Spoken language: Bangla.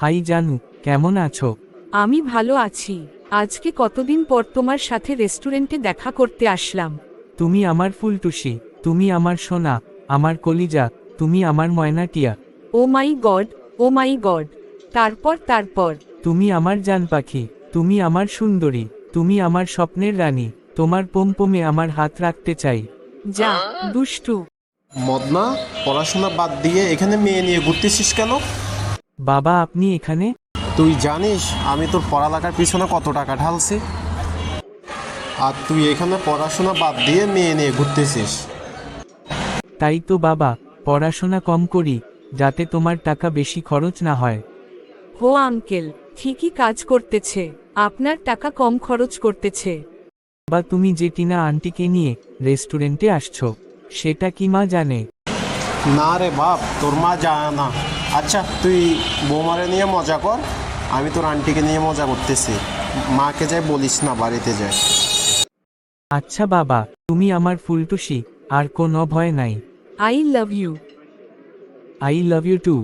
হাই জানু, কেমন আছো? আমি ভালো আছি। আজকে কতদিন পর তোমার সাথে রেস্টুরেন্টে দেখা করতে আসলাম। তুমি আমার ফুলটুসি, তুমি আমার সোনা, আমার কলিজা, তুমি আমার ময়নাটিয়া। ও মাই গড, ও মাই গড। তারপর তুমি আমার জান পাখি, তুমি আমার সুন্দরী, তুমি আমার স্বপ্নের রানী। তোমার পোমপোমে আমার হাত রাখতে চাই। যা, দুষ্টু। মদনা, পড়াশোনা বাদ দিয়ে এখানে মেয়ে নিয়ে ঘুরতেছিস কেন? বাবা আপনি এখানে? তুই জানিস আমি তোর পড়ালেখার পিছনে কত টাকা ঢালছি? আর তুই এখানে পড়াশোনা বাদ দিয়ে মেয়ে নিয়ে ঘুরতেছিস। তাই তো বাবা, পড়াশোনা কম করি, যাতে তোমার টাকা বেশি খরচ না হয়। হো আঙ্কেল, ঠিকই কাজ করতেছে, আপনার টাকা কম খরচ করতেছে। বা তুমি যে টিনা আন্টিকে নিয়ে রেস্টুরেন্টে আসছো, সেটা কি মা জানে? না রে বাপ, তোর মা যায় না। আচ্ছা তুই বৌমারে নিয়ে মজা কর, আমি তোর আন্টিকে নিয়ে মজা করতেছি। মাকে যাই বলিস না, বাড়িতে যায়। আচ্ছা বাবা, তুমি আমার ফুলটুসি, আর কোনো ভয় নাই। I love you. I love you two.